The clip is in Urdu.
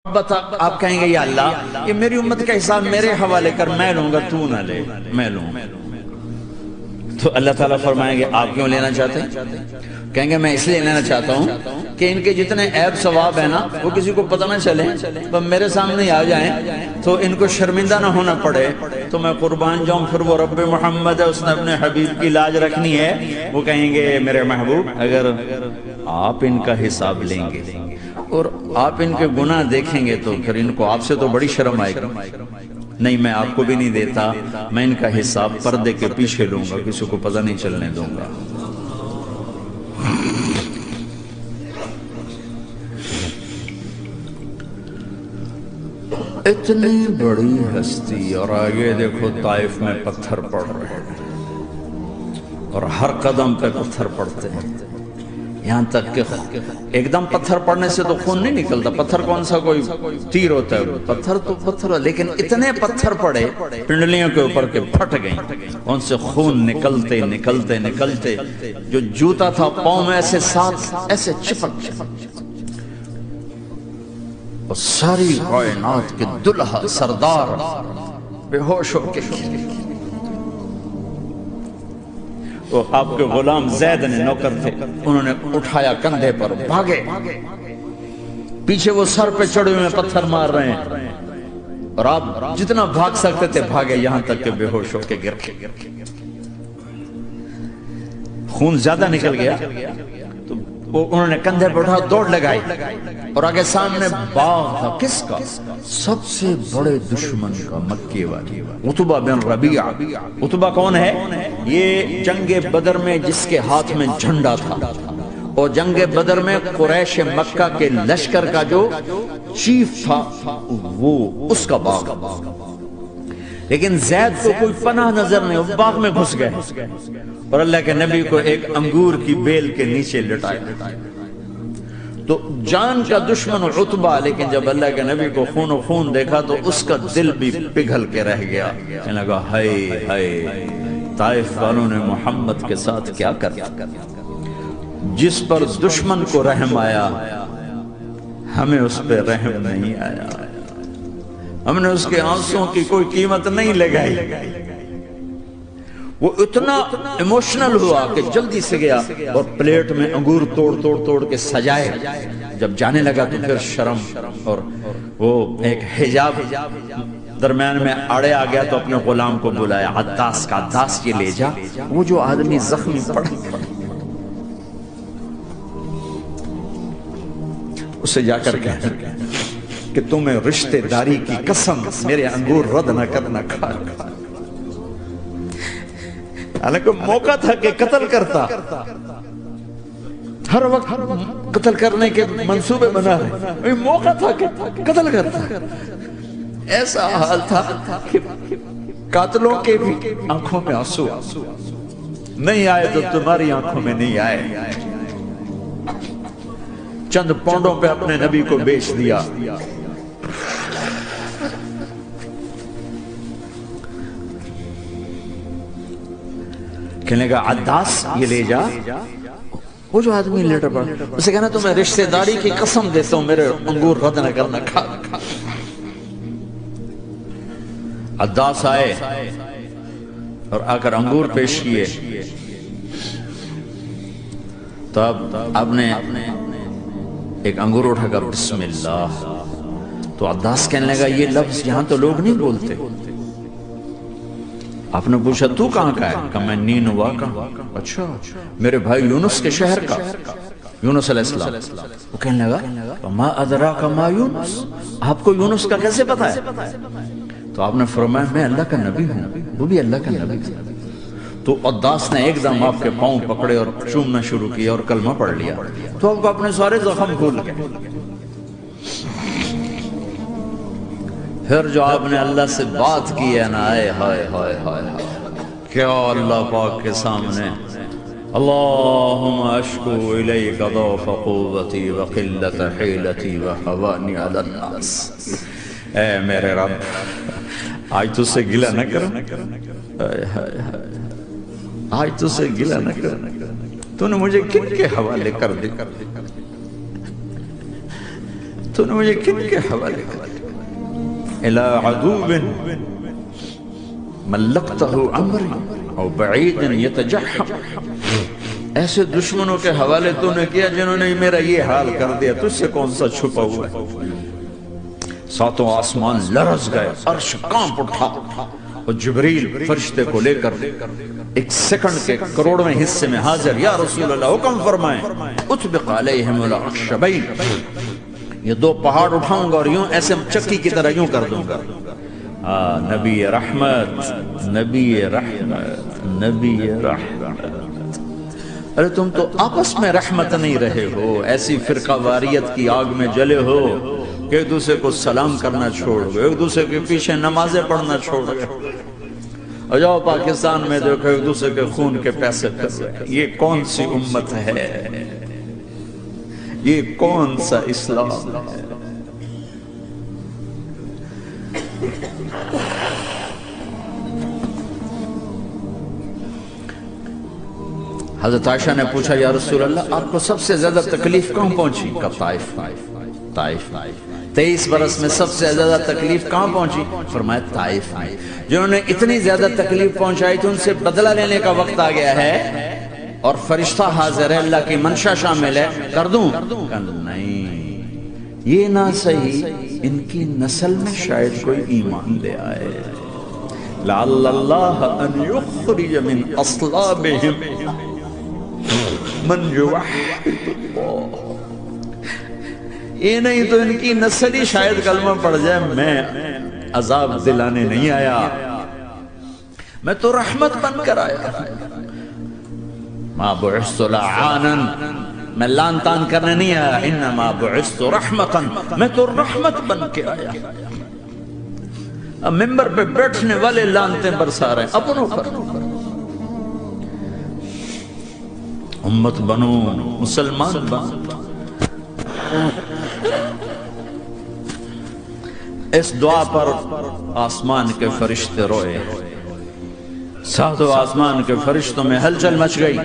محبت آپ کہیں گے یا اللہ یہ میری امت کا حساب میرے حوالے کر، میں لوں گا، تو نہ لے، میں لوں۔ تو اللہ تعالیٰ فرمائیں گے آپ کیوں لینا چاہتے ہیں؟ کہیں گے میں اس لیے لینا چاہتا ہوں کہ ان کے جتنے عیب ثواب ہیں نا وہ کسی کو پتہ نہ چلے، تو میرے سامنے آ جائیں تو ان کو شرمندہ نہ ہونا پڑے، تو میں قربان جاؤں۔ پھر وہ رب محمد ہے، اس نے اپنے حبیب کی لاج رکھنی ہے، وہ کہیں گے میرے محبوب اگر آپ ان کا حساب لیں گے اور آپ ان کے گناہ دیکھیں گے تو پھر ان کو آپ سے تو بڑی شرم آئے گی، نہیں میں آپ کو بھی نہیں دیتا، میں ان کا حساب پردے کے پیچھے لوں گا، کسی کو پتہ نہیں چلنے دوں گا۔ اتنی بڑی ہستی، اور آگے دیکھو طائف میں پتھر پڑ رہے ہیں اور ہر قدم پہ پتھر پڑتے ہیں، یہاں تک کہ ایک دم پتھر پڑنے سے تو خون نہیں نکلتا، پتھر کون سا کوئی تیر ہوتا ہے، پتھر تو پتھر، لیکن اتنے پتھر پڑے پنڈلیوں کے اوپر کے پھٹ گئیں، ان سے خون نکلتے نکلتے نکلتے جو جوتا تھا پاؤں میں ایسے ساتھ ایسے چپک اور ساری کائنات کے دلہا سردار بے ہوش ہو کے وہ آپ کے غلام زید نے نوکر تھے، انہوں نے اٹھایا کندھے پر، بھاگے، پیچھے وہ سر پہ چڑھے ہوئے پتھر مار رہے ہیں اور آپ جتنا بھاگ سکتے تھے بھاگے، یہاں تک کہ بے ہوش ہو کے گر کے خون زیادہ نکل گیا تو انہوں نے کندھے پر اٹھا دوڑ لگائی اور آگے سامنے باغ تھا، کس کا؟ سب سے بڑے دشمن کا، مکے والے عتبہ بن ربیعہ۔ عتبہ کون ہے؟ یہ جنگ بدر میں جس کے ہاتھ میں جھنڈا تھا اور جنگ بدر میں قریش مکہ کے لشکر کا جو چیف تھا وہ اس کا باغ، لیکن زید کو کوئی پناہ نظر نہیں، وہ باغ میں گھس گئے اور اللہ کے نبی کو ایک انگور کی بیل کے نیچے لٹایا۔ تو جان کا دشمن عتبہ، لیکن جب اللہ کے نبی کو خون و خون دیکھا تو اس کا دل بھی پگھل کے رہ گیا، کہنے لگا ہائے ہائے طائف والوں نے محمد کے ساتھ کیا کر دیا، جس پر دشمن کو رحم آیا ہمیں اس پہ رحم نہیں آیا، ہم نے اس کے آنسوں کی کوئی قیمت نہیں لگائی۔ وہ اتنا ایموشنل ہوا کہ جلدی سے گیا اور پلیٹ میں انگور توڑ توڑ توڑ کے سجائے، جب جانے لگا تو پھر شرم اور وہ ایک حجاب درمیان میں آڑے آ گیا تو اپنے غلام کو بلایا، عداس کا، عداس یہ لے جا وہ جو آدمی زخمی پڑا اسے جا کر کہہ کہ تمہیں رشتہ داری کی قسم میرے انگور رد نہ کرنا، کھا حالانکہ موقع تھا کہ قتل کرتا، ہر وقت قتل کرنے کے منصوبے بنا رہے، موقع تھا کہ قتل کرتا، ایسا حال تھا کہ قاتلوں کے بھی آنکھوں میں آنسو نہیں آئے تو تمہاری آنکھوں میں نہیں آئے، چند پونڈوں پہ اپنے نبی کو بیچ دیا۔ کہنے لگا عداس یہ لے جا، وہ جو آدمی لیٹر پڑا اسے کہنا تمہیں رشتہ داری کی قسم دیتا ہوں میرے انگور رد نہ کرنا، کھا۔ عداس آئے اور آ کر انگور پیش کیے تو اب آپ نے ایک انگور اٹھا کر بسم اللہ، تو عداس کہنے لگا یہ لفظ یہاں تو لوگ نہیں بولتے۔ آپ نے پوچھا تو کہاں کا ہے؟ کہا میں نینوا کا۔ اچھا میرے بھائی یونس کے شہر کا، یونس علیہ السلام۔ وہ کہنے لگا ما ادراک ما یونس، آپ کو یونس کا کیسے پتا ہے؟ تو آپ نے فرمایا میں اللہ کا نبی ہوں، وہ بھی اللہ کا نبی تھا۔ تو عداس نے ایک دم آپ کے پاؤں پکڑے اور چومنا شروع کیا اور کلمہ پڑھ لیا، تو آپ کو اپنے سارے زخم بھول گئے۔ پھر جو آپ نے اللہ سے بات کی ہے نا، آئے ہائے ہائے ہائے، کیا اللہ پاک کے سامنے اللہم اشکو الیک ضعف قوتی وقلت حیلتی وحوانی علی الناس، اے میرے رب آج تجھ سے گلہ نہ کروں، آج تجھ سے گلہ نہ کروں، تو نے مجھے کن کے حوالے کر دی، تو نے مجھے کن کے حوالے کر الى عدو ملکتہ عمری او بعید یتجحم، ایسے دشمنوں کے حوالے تو نے کیا جنہوں نے میرا یہ حال کر دیا، تجھ سے کون سا چھپا ہوا ہے؟ ساتوں آسمان لرز گئے، عرش کانپ اٹھا، اور جبریل فرشتے کو لے کر ایک سیکنڈ کے کروڑویں حصے میں حاضر، یا رسول اللہ حکم فرمائیں اطبق علیہم الاخشبین، یہ دو پہاڑ اٹھاؤں گا اور یوں ایسے چکی کی طرح یوں کر دوں گا۔ نبی رحمت، نبی رحمت، نبی رحمت۔ ارے تم تو آپس میں رحمت نہیں رہے ہو، ایسی فرقہ واریت کی آگ میں جلے ہو کہ ایک دوسرے کو سلام کرنا چھوڑ گئے، ایک دوسرے کے پیچھے نمازیں پڑھنا چھوڑ گئے، اور جاؤ پاکستان میں دیکھو ایک دوسرے کے خون کے پیسے پھر رہے۔ یہ کون سی امت ہے؟ یہ کون سا اسلام ہے؟ حضرت عائشہ نے پوچھا یا رسول اللہ آپ کو سب سے زیادہ تکلیف کہاں پہنچی؟ کہا طائف۔ طائف 23 برس میں سب سے زیادہ تکلیف کہاں پہنچی؟ فرمایا طائف میں۔ جنہوں نے اتنی زیادہ تکلیف پہنچائی تو ان سے بدلہ لینے کا وقت آ گیا ہے، اور فرشتہ حاضر ہے، اللہ کی منشا شامل ہے، کر دوں؟ کہا نہیں، یہ نہ صحیح، ان کی نسل میں شاید کوئی ایمان لے آئے، لعل اللہ ان یخرج من اصلابہم من یوحد اللہ، یہ نہیں تو ان کی نسل ہی شاید کلمہ پڑھ جائے، میں عذاب دلانے نہیں آیا، میں تو رحمت بن کر آیا، ما بعثت لعانا، میں لان تان کرنے نہیں آیا، انما بعثت رحمتا، میں تو رحمت بن کے آیا۔ اب ممبر پہ بیٹھنے والے لانتیں برسا رہے ہیں اپنوں پر۔ امت بنو، مسلمان بنو۔ اس دعا پر آسمان کے فرشتے روئے، ساتوں آسمان کے فرشتوں میں ہلچل مچ گئی،